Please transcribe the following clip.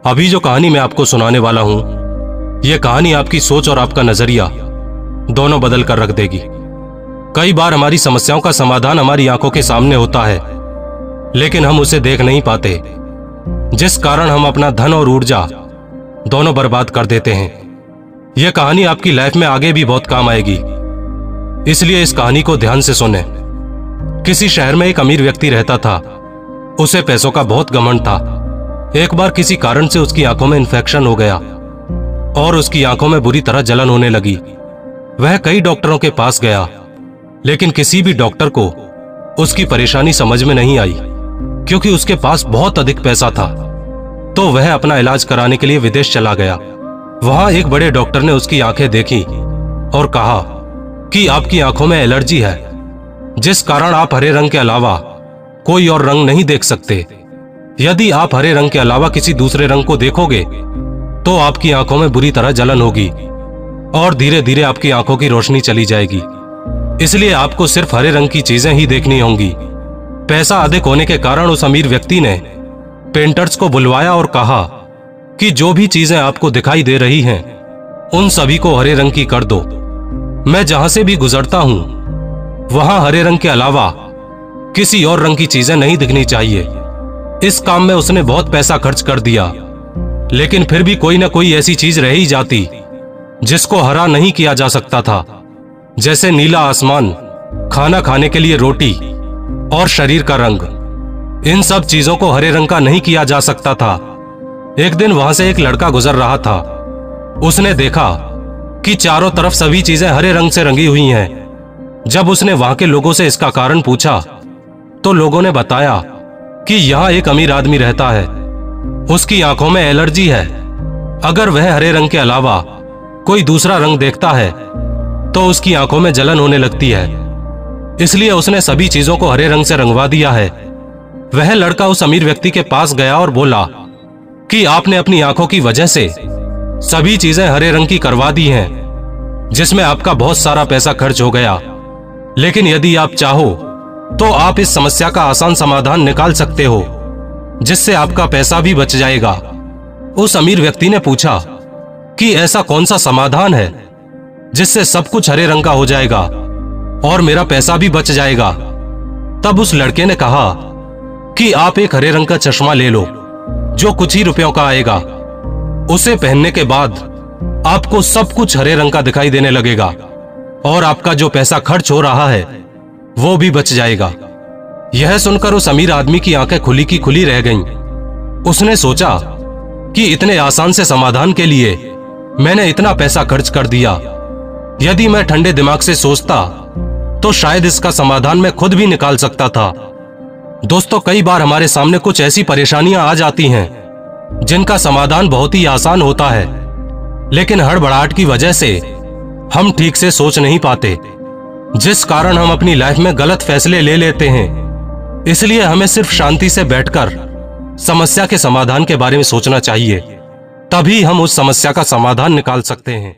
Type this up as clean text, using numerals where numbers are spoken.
अभी जो कहानी मैं आपको सुनाने वाला हूं, यह कहानी आपकी सोच और आपका नजरिया दोनों बदल कर रख देगी। कई बार हमारी समस्याओं का समाधान हमारी आंखों के सामने होता है, लेकिन हम उसे देख नहीं पाते, जिस कारण हम अपना धन और ऊर्जा दोनों बर्बाद कर देते हैं। यह कहानी आपकी लाइफ में आगे भी बहुत काम आएगी, इसलिए इस कहानी को ध्यान से सुने। किसी शहर में एक अमीर व्यक्ति रहता था। उसे पैसों का बहुत घमंड था। एक बार किसी कारण से उसकी आंखों में इन्फेक्शन हो गया और उसकी आंखों में बुरी तरह जलन होने लगी। वह कई डॉक्टरों के पास गया, लेकिन किसी भी डॉक्टर को उसकी परेशानी समझ में नहीं आई, क्योंकि उसके पास बहुत अधिक पैसा था। तो वह अपना इलाज कराने के लिए विदेश चला गया। वहां एक बड़े डॉक्टर ने उसकी आंखें देखी और कहा कि आपकी आंखों में एलर्जी है, जिस कारण आप हरे रंग के अलावा कोई और रंग नहीं देख सकते। यदि आप हरे रंग के अलावा किसी दूसरे रंग को देखोगे तो आपकी आंखों में बुरी तरह जलन होगी और धीरे धीरे आपकी आंखों की रोशनी चली जाएगी। इसलिए आपको सिर्फ हरे रंग की चीजें ही देखनी होंगी। पैसा अधिक होने के कारण उस अमीर व्यक्ति ने पेंटर्स को बुलवाया और कहा कि जो भी चीजें आपको दिखाई दे रही हैं, उन सभी को हरे रंग की कर दो। मैं जहां से भी गुजरता हूं, वहां हरे रंग के अलावा किसी और रंग की चीजें नहीं दिखनी चाहिए। इस काम में उसने बहुत पैसा खर्च कर दिया, लेकिन फिर भी कोई ना कोई ऐसी चीज रह ही जाती जिसको हरा नहीं किया जा सकता था, जैसे नीला आसमान, खाना खाने के लिए रोटी और शरीर का रंग। इन सब चीजों को हरे रंग का नहीं किया जा सकता था। एक दिन वहां से एक लड़का गुजर रहा था। उसने देखा कि चारों तरफ सभी चीजें हरे रंग से रंगी हुई हैं। जब उसने वहां के लोगों से इसका कारण पूछा, तो लोगों ने बताया कि यहां एक अमीर आदमी रहता है। उसकी आंखों में एलर्जी है। अगर वह हरे रंग के अलावा कोई दूसरा रंग देखता है तो उसकी आंखों में जलन होने लगती है, इसलिए उसने सभी चीजों को हरे रंग से रंगवा दिया है। वह लड़का उस अमीर व्यक्ति के पास गया और बोला कि आपने अपनी आंखों की वजह से सभी चीजें हरे रंग की करवा दी हैं, जिसमें आपका बहुत सारा पैसा खर्च हो गया। लेकिन यदि आप चाहो तो आप इस समस्या का आसान समाधान निकाल सकते हो, जिससे आपका पैसा भी बच जाएगा। उस अमीर व्यक्ति ने पूछा कि ऐसा कौन सा समाधान है जिससे सब कुछ हरे रंग का हो जाएगा और मेरा पैसा भी बच जाएगा। तब उस लड़के ने कहा कि आप एक हरे रंग का चश्मा ले लो, जो कुछ ही रुपयों का आएगा। उसे पहनने के बाद आपको सब कुछ हरे रंग का दिखाई देने लगेगा और आपका जो पैसा खर्च हो रहा है वो भी बच जाएगा। यह सुनकर उस अमीर आदमी की आंखें खुली की खुली रह गईं। उसने सोचा कि इतने आसान से समाधान के लिए मैंने इतना पैसा खर्च कर दिया। यदि मैं ठंडे दिमाग से सोचता तो शायद इसका समाधान मैं खुद भी निकाल सकता था। दोस्तों, कई बार हमारे सामने कुछ ऐसी परेशानियां आ जाती हैं जिनका समाधान बहुत ही आसान होता है, लेकिन हड़बड़ाहट की वजह से हम ठीक से सोच नहीं पाते, जिस कारण हम अपनी लाइफ में गलत फैसले ले लेते हैं। इसलिए हमें सिर्फ शांति से बैठकर समस्या के समाधान के बारे में सोचना चाहिए, तभी हम उस समस्या का समाधान निकाल सकते हैं।